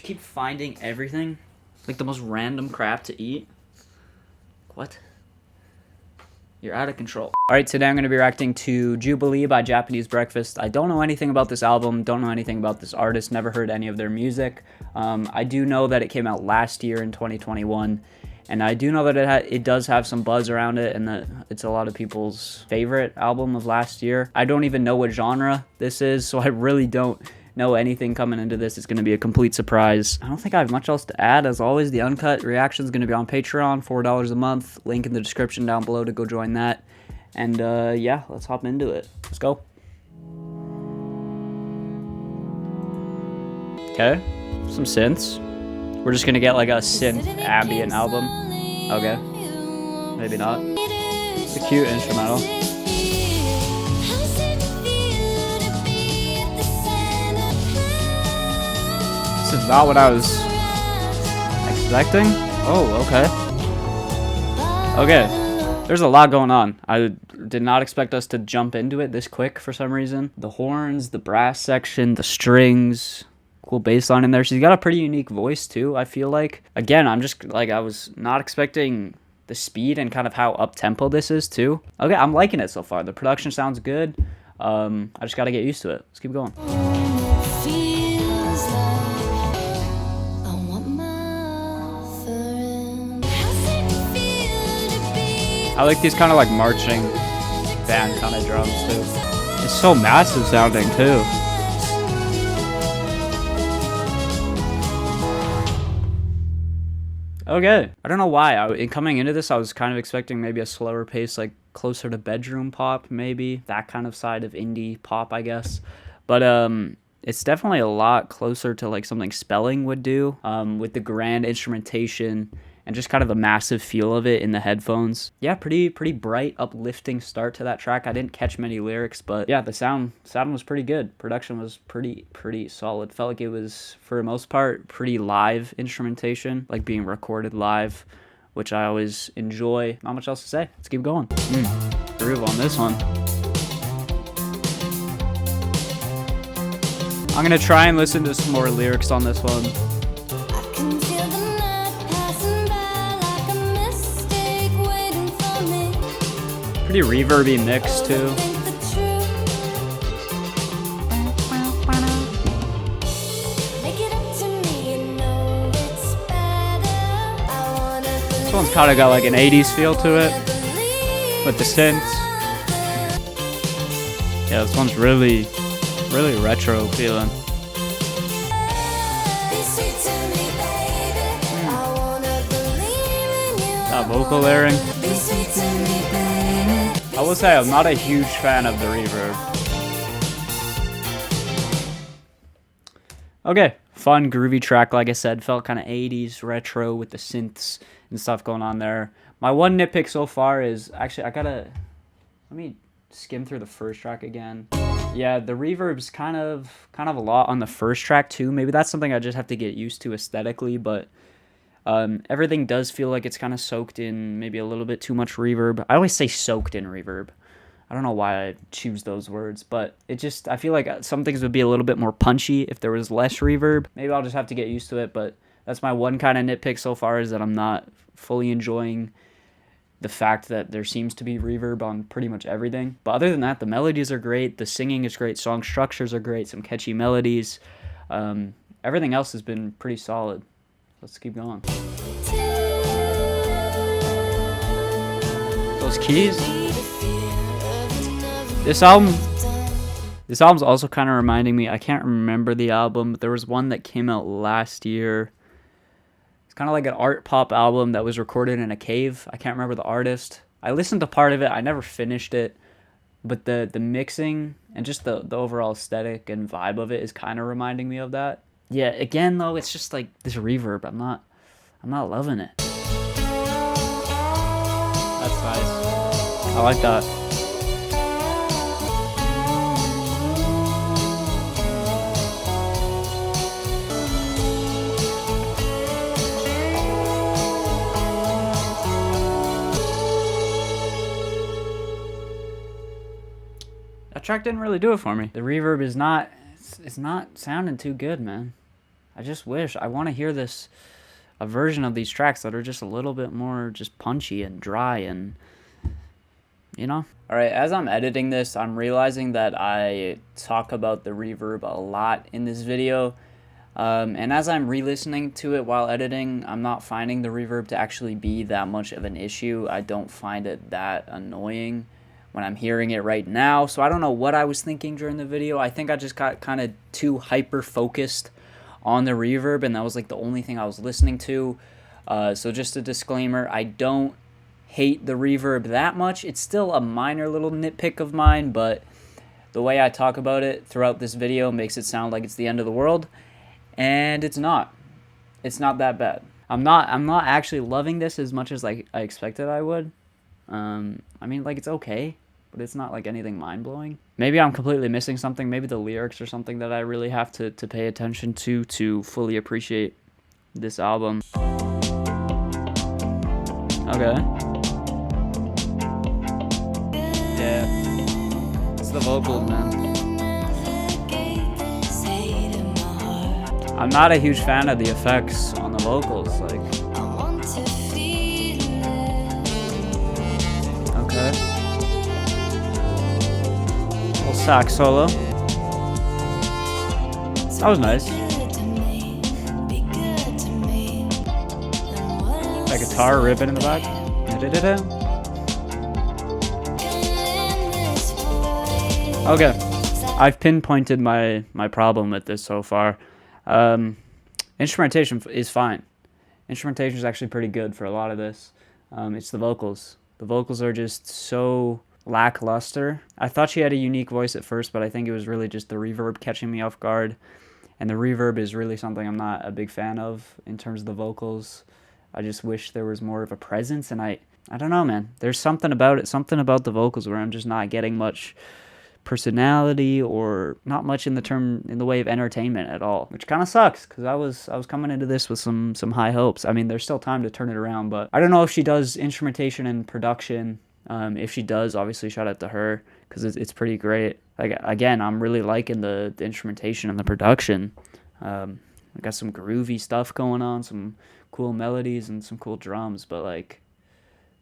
just keep finding everything. Like the most random crap to eat. What? You're out of control. Alright, today I'm going to be reacting to Jubilee by Japanese Breakfast. I don't know anything about this album, don't know anything about this artist, never heard any of their music. I do know that it came out last year in 2021, and I do know that it does have some buzz around it, and that it's a lot of people's favorite album of last year. I don't even know what genre this is, so I really don't know anything coming into this. It's going to be a complete surprise. I don't think I have much else to add. As always, the uncut reaction is going to be on Patreon, $4 a month. Link in the description down below to go join that. And yeah, let's hop into it. Let's go. Okay, some synths. We're just going to get like a synth ambient album. Okay, maybe not. It's a cute instrumental. This is not what I was expecting. Oh, okay. Okay, there's a lot going on. I did not expect us to jump into it this quick for some reason. The horns, the brass section, the strings, cool bass line in there. She's got a pretty unique voice too, I feel like. Again, I'm just like, I was not expecting the speed and kind of how up-tempo this is too. Okay, I'm liking it so far. The production sounds good. I just gotta get used to it. Let's keep going. I like these kind of like marching band kind of drums too. It's so massive sounding too. Okay, I don't know why. Coming into this, I was kind of expecting maybe a slower pace, like closer to bedroom pop, maybe that kind of side of indie pop, I guess. But it's definitely a lot closer to like something Spelling would do, with the grand instrumentation and just kind of the massive feel of it in the headphones. Yeah, pretty bright, uplifting start to that track. I didn't catch many lyrics, but yeah, the sound was pretty good. Production was pretty solid. Felt like it was, for the most part, pretty live instrumentation, like being recorded live, which I always enjoy. Not much else to say. Let's keep going. Groove on this one. I'm gonna try and listen to some more lyrics on this one. Pretty reverby mix too. This one's kind of got like an 80s feel to it with the synths. Yeah, this one's really retro feeling. That vocal layering. I will say I'm not a huge fan of the reverb. Okay, fun, groovy track, like I said. Felt kind of 80s retro with the synths and stuff going on there. My one nitpick so far is, actually, let me skim through the first track again. Yeah, the reverb's kind of a lot on the first track too. Maybe that's something I just have to get used to aesthetically, but everything does feel like it's kind of soaked in maybe a little bit too much reverb. I always say soaked in reverb. I don't know why I choose those words, but I feel like some things would be a little bit more punchy if there was less reverb. Maybe I'll just have to get used to it, but that's my one kind of nitpick so far, is that I'm not fully enjoying the fact that there seems to be reverb on pretty much everything. But other than that, the melodies are great, the singing is great, song structures are great, some catchy melodies. Everything else has been pretty solid. Let's keep going. Those keys. This album's also kind of reminding me, I can't remember the album, but there was one that came out last year. It's kind of like an art pop album that was recorded in a cave. I can't remember the artist. I listened to part of it. I never finished it, but the mixing and just the overall aesthetic and vibe of it is kind of reminding me of that. Yeah, again though, it's just like this reverb. I'm not loving it. That's nice. I like that. That track didn't really do it for me. The reverb is not, it's not sounding too good, man. I just wish, I want to hear a version of these tracks that are just a little bit more just punchy and dry and, you know? Alright, as I'm editing this, I'm realizing that I talk about the reverb a lot in this video. And as I'm re-listening to it while editing, I'm not finding the reverb to actually be that much of an issue. I don't find it that annoying when I'm hearing it right now. So I don't know what I was thinking during the video. I think I just got kind of too hyper-focused on the reverb, and that was like the only thing I was listening to. So just a disclaimer, I don't hate the reverb that much. It's still a minor little nitpick of mine, but the way I talk about it throughout this video makes it sound like it's the end of the world. And it's not. It's not that bad. I'm not actually loving this as much as like I expected I would. I mean, like, it's okay, but it's not like anything mind-blowing. Maybe I'm completely missing something. Maybe the lyrics are something that I really have to pay attention to fully appreciate this album. Okay. Yeah. It's the vocals, man. I'm not a huge fan of the effects on the vocals, like. Okay. Little sax solo. That was nice. That guitar ripping in the back. Okay. I've pinpointed my problem with this so far. Instrumentation is fine. Instrumentation is actually pretty good for a lot of this. It's the vocals. The vocals are just so lackluster. I thought she had a unique voice at first, but I think it was really just the reverb catching me off guard. And the reverb is really something I'm not a big fan of in terms of the vocals. I just wish there was more of a presence, and I don't know, man. There's something about it, something about the vocals where I'm just not getting much personality or not much in the way of entertainment at all, which kind of sucks because I was coming into this with some high hopes. I mean, there's still time to turn it around, but I don't know if she does instrumentation and production. If she does, obviously shout out to her because it's pretty great. Like, again, I'm really liking the instrumentation and the production. I got some groovy stuff going on, some cool melodies and some cool drums, but like,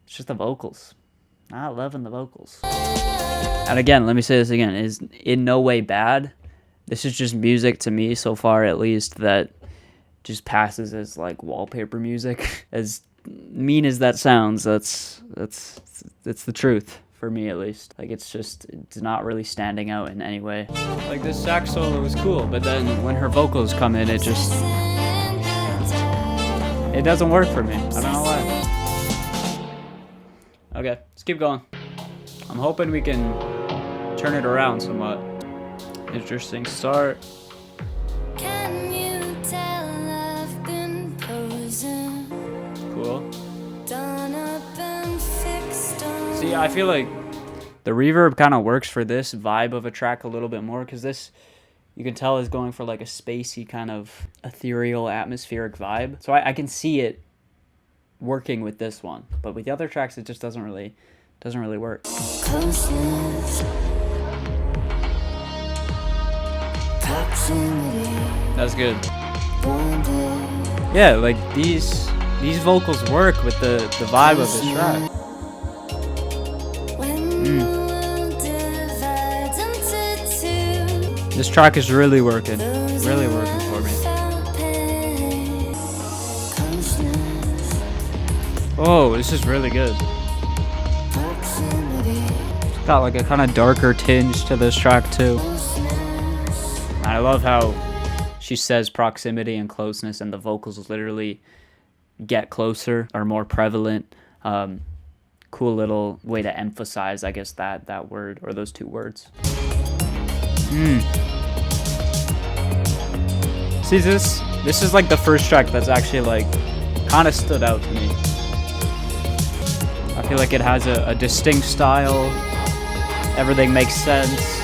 it's just the vocals. Not loving the vocals. And again, let me say this again, is in no way bad. This is just music to me so far, at least, that just passes as like wallpaper music. As mean as that sounds, that's the truth for me, at least. Like, it's not really standing out in any way. Like, this sax solo was cool, but then when her vocals come in, it doesn't work for me. I don't know why. Okay, let's keep going. I'm hoping we can turn it around somewhat. Interesting start. Can you tell I've been posing? Cool. Done up and fixed on. See, I feel like the reverb kind of works for this vibe of a track a little bit more, because this, you can tell, is going for like a spacey kind of ethereal atmospheric vibe. So I can see it working with this one, but with the other tracks it just doesn't really work. Closeness. Proximity. That's good. Bondage. Yeah, like these vocals work with the vibe of this track. When the world divides into two. This track is really working for me. Oh, this is really good. It's got like a kind of darker tinge to this track too. And I love how she says proximity and closeness, and the vocals literally get closer, are more prevalent. Cool little way to emphasize, I guess, that word, or those two words. See, this is like the first track that's actually like kind of stood out to me. I feel like it has a distinct style. Everything makes sense.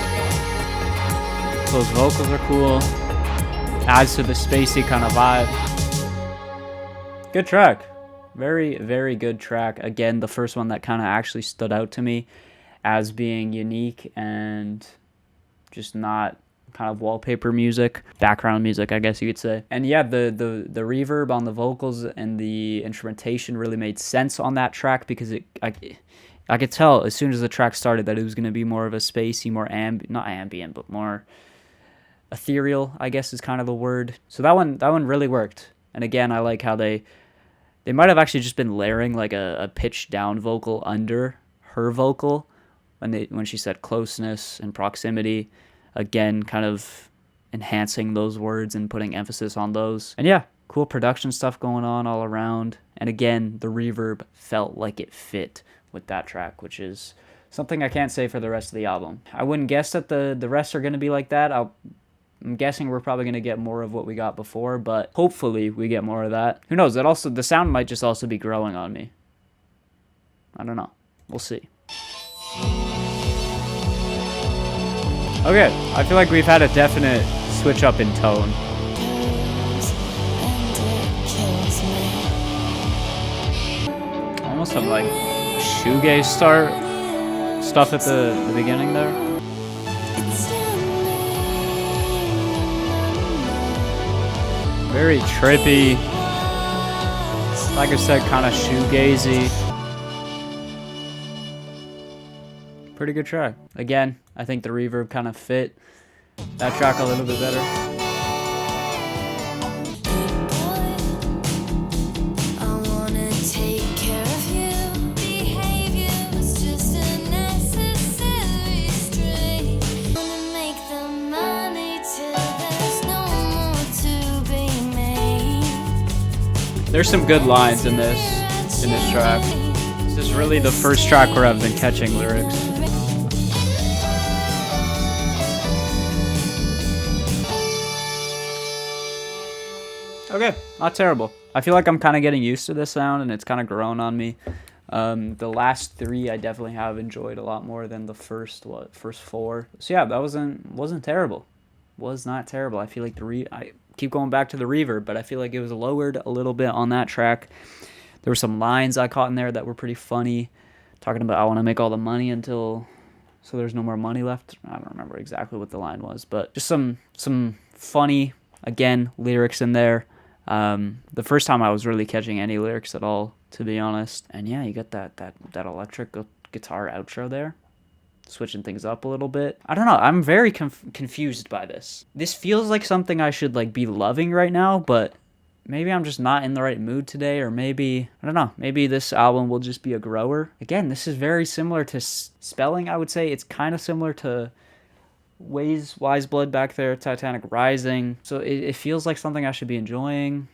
Those vocals are cool. Adds to the spacey kind of vibe. Good track. Very, very good track. Again, the first one that kind of actually stood out to me as being unique and just not kind of wallpaper music, background music, I guess you could say. And yeah, the reverb on the vocals and the instrumentation really made sense on that track because I could tell as soon as the track started that it was going to be more of a spacey, more not ambient, but more ethereal, I guess is kind of the word. So that one really worked. And again, I like how they might have actually just been layering like a pitched down vocal under her vocal when she said closeness and proximity, again kind of enhancing those words and putting emphasis on those. And yeah, cool production stuff going on all around. And again, the reverb felt like it fit with that track, which is something I can't say for the rest of the album. I wouldn't guess that the rest are going to be like that. I'm guessing we're probably going to get more of what we got before, but hopefully we get more of that. Who knows? The sound might just also be growing on me. I don't know. We'll see. Okay, I feel like we've had a definite switch up in tone. Almost some like shoegaze stuff at the beginning there. Very trippy. Like I said, kind of shoegazy. Pretty good track. Again, I think the reverb kind of fit that track a little bit better. There's some good lines in this track. This is really the first track where I've been catching lyrics. Okay, not terrible. I feel like I'm kind of getting used to this sound and it's kind of grown on me. The last three I definitely have enjoyed a lot more than the first four. So yeah, that wasn't terrible. Was not terrible. I feel like I keep going back to the reverb, but I feel like it was lowered a little bit on that track. There were some lines I caught in there that were pretty funny, talking about I want to make all the money until so there's no more money left. I don't remember exactly what the line was, but just some funny, again, lyrics in there. The first time I was really catching any lyrics at all, to be honest. And yeah, you got that electric guitar outro there, switching things up a little bit. I don't know. I'm very confused by this. This feels like something I should like be loving right now, but maybe I'm just not in the right mood today, or maybe, I don't know, maybe this album will just be a grower. Again, this is very similar to Spelling, I would say. It's kind of similar to Wise Blood back there, Titanic Rising. So it feels like something I should be enjoying.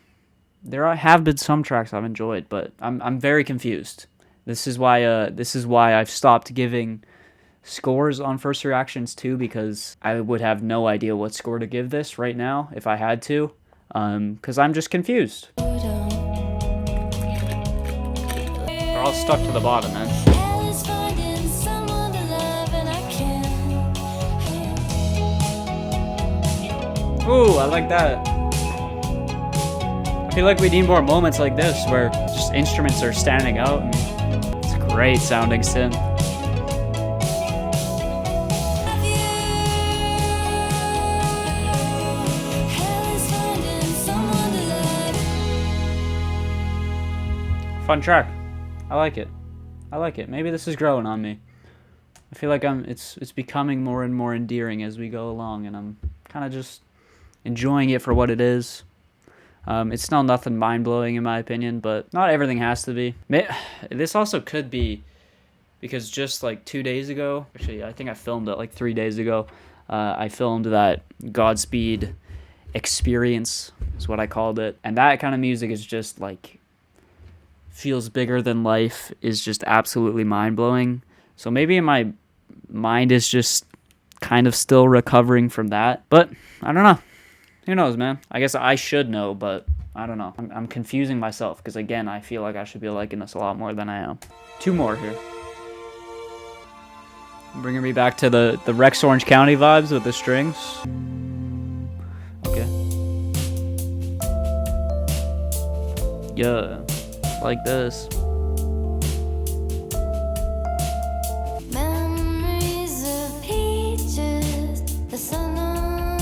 There have been some tracks I've enjoyed, but I'm very confused. This is why I've stopped giving scores on first reactions too, because I would have no idea what score to give this right now if I had to, because I'm just confused. We're all stuck to the bottom, man. Ooh, I like that. I feel like we need more moments like this where just instruments are standing out and it's great sounding synth. Fun track. I like it. Maybe this is growing on me. I feel like it's becoming more and more endearing as we go along, and I'm kind of just enjoying it for what it is. It's still nothing mind-blowing in my opinion, but not everything has to be. This also could be because just like 2 days ago, actually I think I filmed it like 3 days ago, I filmed that Godspeed experience is what I called it, and that kind of music is just like feels bigger than life, is just absolutely mind-blowing. So maybe my mind is just kind of still recovering from that, but I don't know. Who knows, man? I guess I should know, but I don't know. I'm confusing myself because, again, I feel like I should be liking this a lot more than I am. 2 more here. Bringing me back to the Rex Orange County vibes with the strings. Okay. Yeah, like this. Memories of peaches, the sun on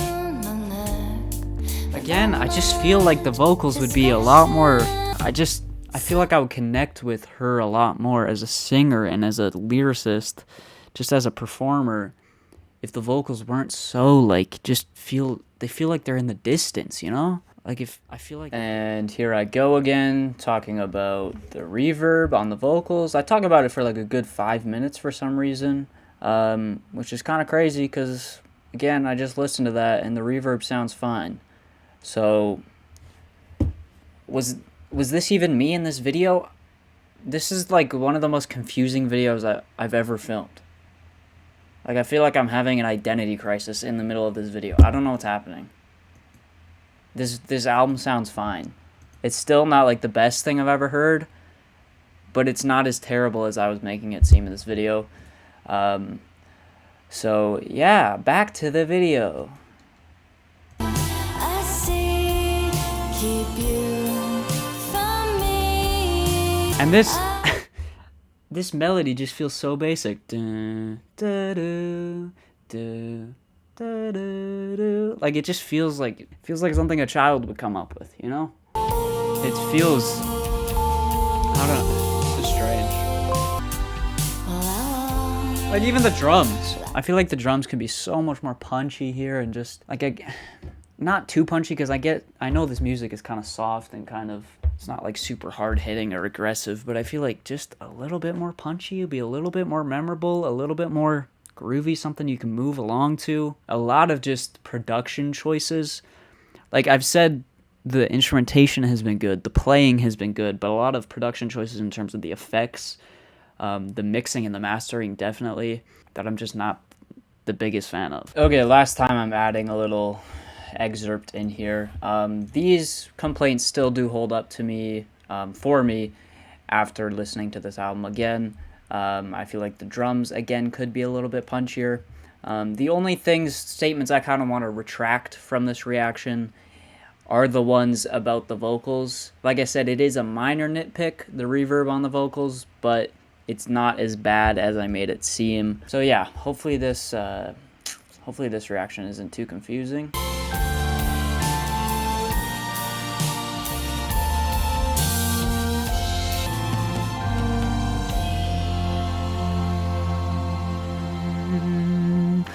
again, I just feel like the vocals would be a lot more. I feel like I would connect with her a lot more as a singer and as a lyricist, just as a performer, if the vocals weren't so like they feel like they're in the distance, you know? Like if I feel like. And here I go again talking about the reverb on the vocals. I talk about it for like a good 5 minutes for some reason, which is kind of crazy because again, I just listened to that and the reverb sounds fine. So was this even me in this video? This is like one of the most confusing videos I've ever filmed. Like I feel like I'm having an identity crisis in the middle of this video. I don't know what's happening. This album sounds fine. It's still not like the best thing I've ever heard, but it's not as terrible as I was making it seem in this video. So yeah, back to the video. I see, keep you from me. And this melody just feels so basic. Dun, da, do, do, da, do, do. Like it just feels like something a child would come up with, you know? It feels, I don't know, it's strange. Like even the drums. I feel like the drums could be so much more punchy here and just like not too punchy because I know this music is kind of soft and kind of, it's not like super hard hitting or aggressive, but I feel like just a little bit more punchy would be a little bit more memorable, a little bit more groovy, something you can move along to. A lot of just production choices. Like I've said, the instrumentation has been good, the playing has been good, but a lot of production choices in terms of the effects, the mixing and the mastering definitely, that I'm just not the biggest fan of. Okay, last time I'm adding a little excerpt in here. These complaints still do hold up to me, for me, after listening to this album again. I feel like the drums, again, could be a little bit punchier. The only statements I kind of want to retract from this reaction are the ones about the vocals. Like I said, it is a minor nitpick, the reverb on the vocals, but it's not as bad as I made it seem. So yeah, hopefully this reaction isn't too confusing.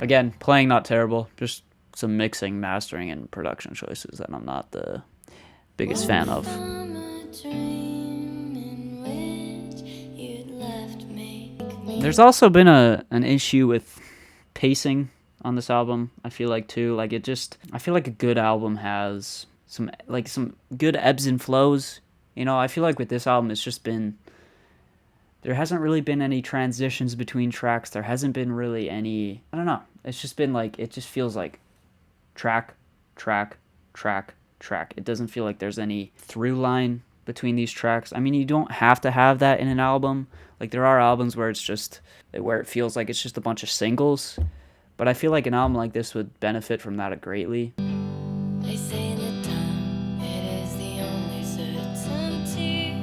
Again, playing not terrible, just some mixing, mastering, and production choices that I'm not the biggest fan of. There's also been an issue with pacing on this album, I feel like too. Like I feel like a good album has some good ebbs and flows. You know, I feel like with this album it's just been, there hasn't really been any transitions between tracks. There hasn't been really any, I don't know. It's just been like, it just feels like track, track, track, track. It doesn't feel like there's any through line between these tracks. I mean, you don't have to have that in an album. Like there are albums where it feels like it's just a bunch of singles. But I feel like an album like this would benefit from that greatly. They say that time, it is the only certainty.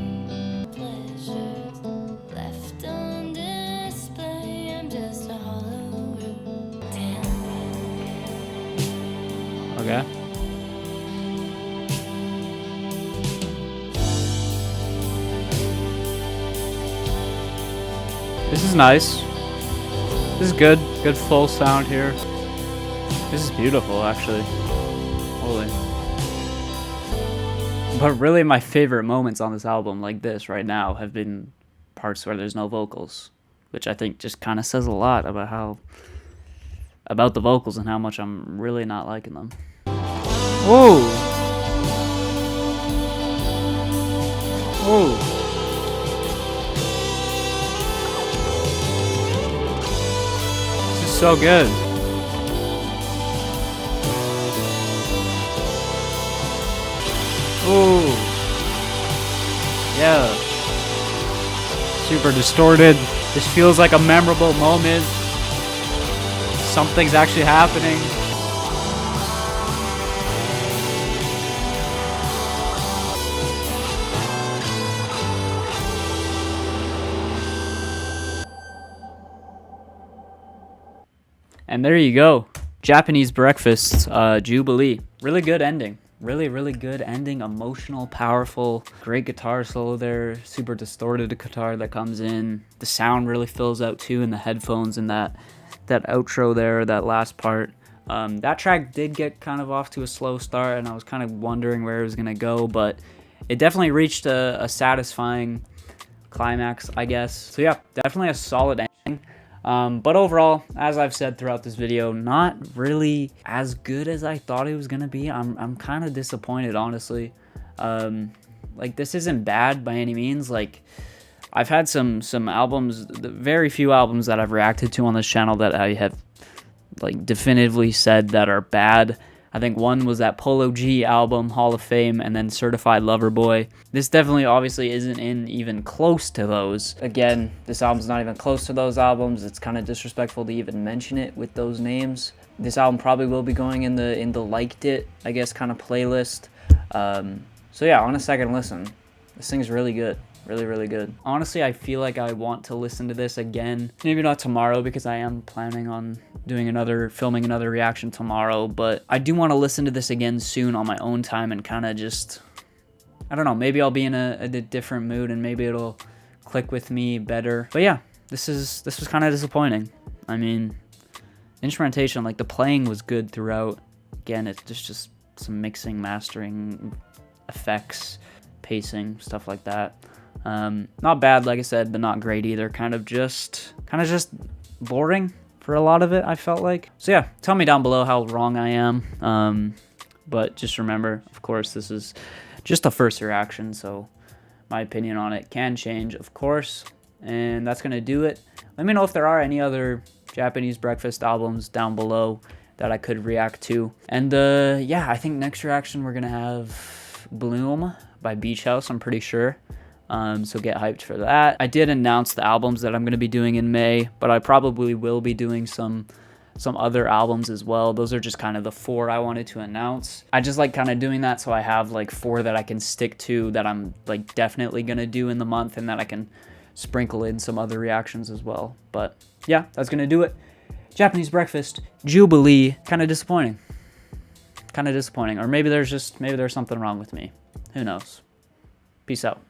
Pleasures left on display. I'm just a hollow routine. Okay. This is nice. This is good. Good full sound here. This is beautiful, actually. Holy. But really my favorite moments on this album, like this right now, have been parts where there's no vocals, which I think just kind of says a lot about the vocals and how much I'm really not liking them. Whoa! Whoa! So good. Ooh. Yeah. Super distorted. This feels like a memorable moment. Something's actually happening. And there you go. Japanese Breakfast, Jubilee. Really good ending. really, really good ending, emotional, powerful, great guitar solo there, super distorted guitar that comes in. The sound really fills out too in the headphones and that outro there, that last part. That track did get kind of off to a slow start, and I was kind of wondering where it was gonna go, but it definitely reached a satisfying climax, I guess. So yeah, definitely a solid ending. But overall, as I've said throughout this video, not really as good as I thought it was gonna be. I'm kind of disappointed, honestly. Like, this isn't bad by any means. Like, I've had some albums, very few albums that I've reacted to on this channel that I have like definitively said that are bad. I think one was that Polo G album, Hall of Fame, and then Certified Lover Boy. This definitely obviously isn't even close to those. Again, this album's not even close to those albums. It's kind of disrespectful to even mention it with those names. This album probably will be going in the liked it, I guess, kind of playlist. So yeah, on a second listen, this thing's really good. Really, really good. Honestly, I feel like I want to listen to this again. Maybe not tomorrow, because I am planning on filming another reaction tomorrow, but I do want to listen to this again soon on my own time and kind of just, I don't know, maybe I'll be in a different mood and maybe it'll click with me better. But yeah, this was kind of disappointing. I mean, instrumentation, like the playing was good throughout. Again, it's just some mixing, mastering, effects, pacing, stuff like that. Not bad, like I said, but not great either. Kind of just boring for a lot of it, I felt like. So yeah, tell me down below how wrong I am. But just remember, of course, this is just a first reaction, so my opinion on it can change, of course. And that's gonna do it. Let me know if there are any other Japanese breakfast albums down below that I could react to. And yeah, I think next reaction we're gonna have Bloom by Beach House, I'm pretty sure. So get hyped for that. I did announce the albums that I'm going to be doing in May, but I probably will be doing some other albums as well. Those are just kind of the 4 I wanted to announce. I just like kind of doing that, so I have like 4 that I can stick to that I'm like definitely going to do in the month, and that I can sprinkle in some other reactions as well. But yeah, that's going to do it. Japanese breakfast, Jubilee. Kind of disappointing. Or maybe there's something wrong with me. Who knows? Peace out.